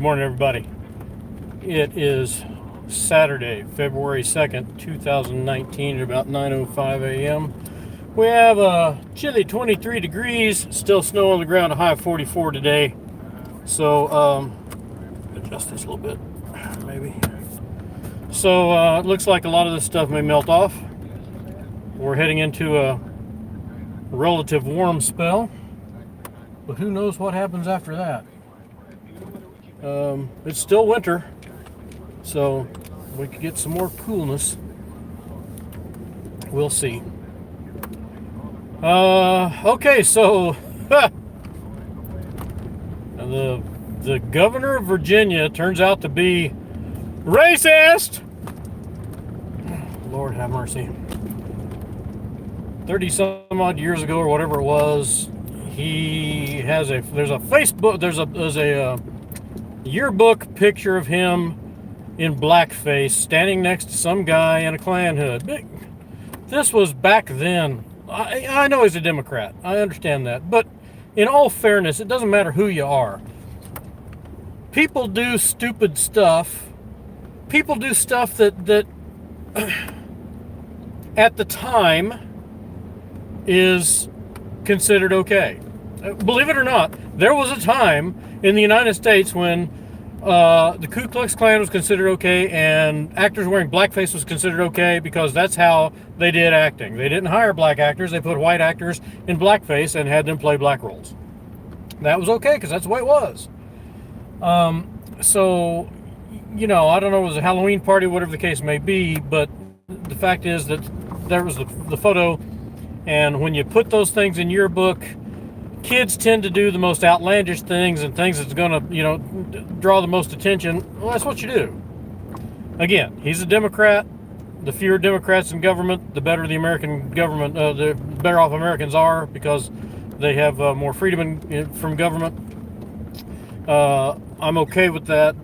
Morning, everybody. It is Saturday, February 2nd, 2019, at about 9:05 a.m. We have a chilly 23 degrees, still snow on the ground, a high of 44 today. So, adjust this a little bit, maybe. So, it looks like a lot of this stuff may melt off. We're heading into a relative warm spell, but who knows what happens after that. It's still winter, so we could get some more coolness. We'll see. Okay, so the governor of Virginia turns out to be racist. Lord have mercy. 30 some odd years ago, or whatever it was, there's a Facebook, there's a yearbook picture of him in blackface standing next to some guy in a Klan hood. This was back then. I know he's a Democrat. I understand that. But in all fairness, it doesn't matter who you are. People do stupid stuff. People do stuff that at the time is considered okay. Believe it or not, there was a time in the United States when the Ku Klux Klan was considered okay and actors wearing blackface was considered okay because that's how they did acting. They didn't hire black actors. They put white actors in blackface and had them play black roles. That was okay because that's the way it was. So, I don't know, it was a Halloween party, whatever the case may be, but the fact is that there was the photo, and when you put those things in your book, kids tend to do the most outlandish things and things that's going to, draw the most attention. Well, that's what you do. Again, he's a Democrat. The fewer Democrats in government, the better the American government, the better off Americans are because they have more freedom from government. I'm okay with that.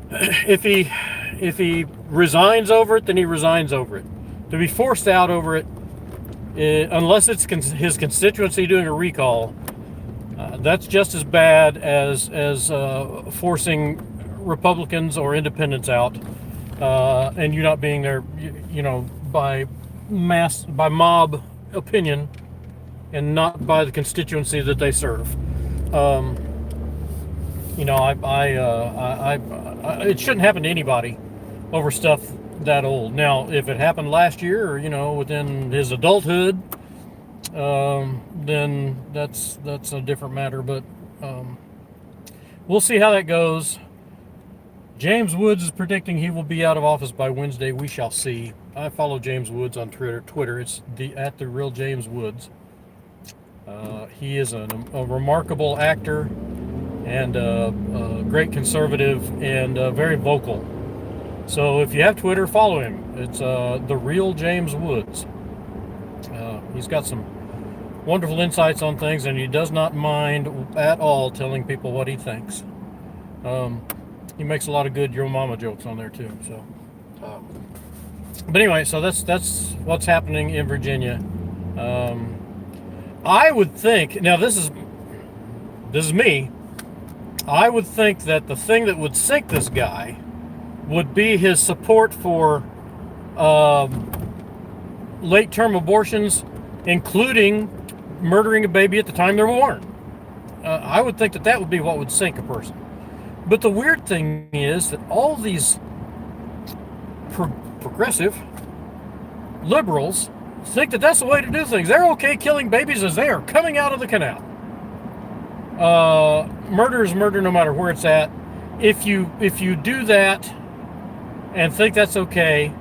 If he resigns over it, then he resigns over it. To be forced out over it, unless it's his constituency doing a recall, that's just as bad as forcing Republicans or independents out, and you not being there, by mob opinion, and not by the constituency that they serve. It shouldn't happen to anybody over stuff that old. Now, if it happened last year or within his adulthood, then that's a different matter. But we'll see how that goes. James Woods is predicting he will be out of office by Wednesday. We shall see. I follow James Woods on Twitter. It's at the real James Woods. He is a remarkable actor and a great conservative and very vocal. So if you have Twitter, follow him. It's the real James Woods. He's got some wonderful insights on things, and he does not mind at all telling people what he thinks. He makes a lot of good your mama jokes on there too. So, but anyway, so that's what's happening in Virginia. I would think, now this is me. I would think that the thing that would sink this guy would be his support for late-term abortions, including murdering a baby at the time they're born. I would think that would be what would sink a person. But the weird thing is that all these progressive liberals think that that's the way to do things. They're okay killing babies as they are coming out of the canal. Murder is murder no matter where it's at. If you do that and think that's okay,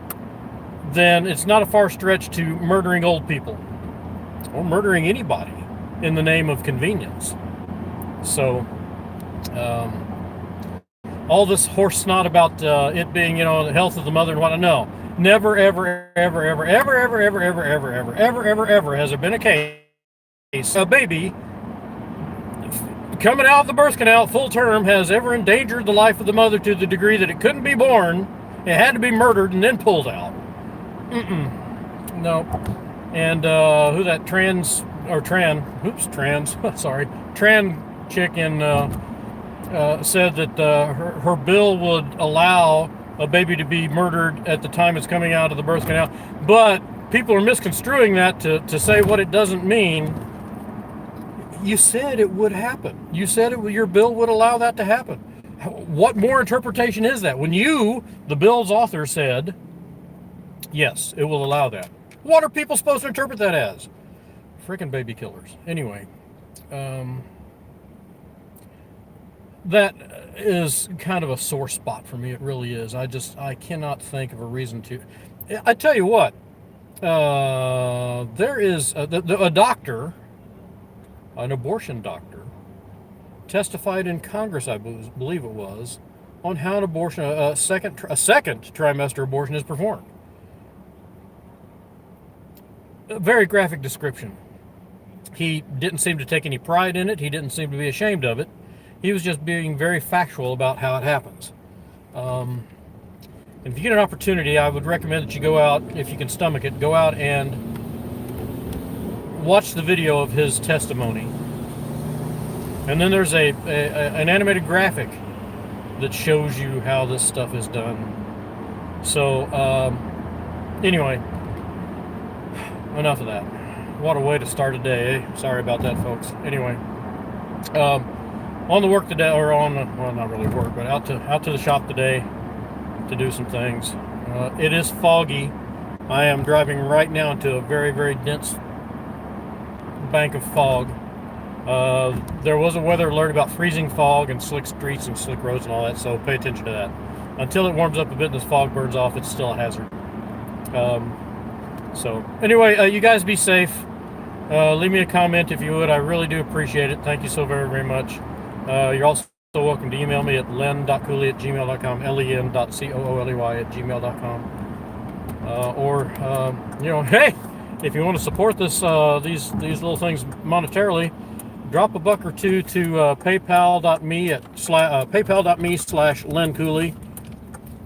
then it's not a far stretch to murdering old people or murdering anybody in the name of convenience. So, all this horse snot about it being, the health of the mother and whatnot. No, never, ever, ever, ever, ever, ever, ever, ever, ever, ever, ever, ever, ever has there been a case a baby coming out of the birth canal full term has ever endangered the life of the mother to the degree that it couldn't be born. It had to be murdered and then pulled out. No. And who that trans chick in said that her bill would allow a baby to be murdered at the time it's coming out of the birth canal, but people are misconstruing that to say what it doesn't mean. You said it would happen. You said your bill would allow that to happen. What more interpretation is that? When you, the bill's author, said, yes, it will allow that. What are people supposed to interpret that as? Freaking baby killers. Anyway, that is kind of a sore spot for me. It really is. I cannot think of a reason to. I tell you what, there is a doctor, an abortion doctor, testified in Congress, I believe it was, on how an abortion, a second trimester abortion is performed. A very graphic description. He didn't seem to take any pride in it. He didn't seem to be ashamed of it. He was just being very factual about how it happens. If you get an opportunity, I would recommend that you go out, if you can stomach it, go out and watch the video of his testimony. And then there's an animated graphic that shows you how this stuff is done. So, anyway, enough of that. What a way to start a day, eh? Sorry about that, folks. Anyway, on the work today, or on, well, not really work, but out to the shop today to do some things. It is foggy. I am driving right now into a very, very dense bank of fog. There was a weather alert about freezing fog and slick streets and slick roads and all that, so pay attention to that. Until it warms up a bit and this fog burns off, it's still a hazard. So anyway, you guys be safe. Leave me a comment if you would. I really do appreciate it. Thank you so very, very much. You're also welcome to email me at len.cooley@gmail.com, len.cooley@gmail.com. Or, hey, if you want to support this, these little things monetarily, drop a buck or two to paypal.me/lencooley,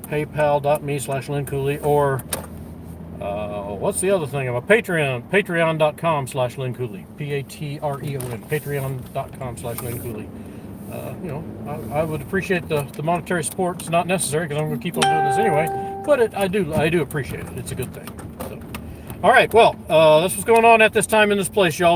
paypal.me/lencooley, or what's the other thing? I'm a Patreon, patreon.com/lencooley, Patreon, patreon.com/lencooley. I would appreciate the monetary support. It's not necessary because I'm going to keep on doing this anyway, but I do appreciate it. It's a good thing. So, all right, well, that's what's going on at this time in this place, y'all.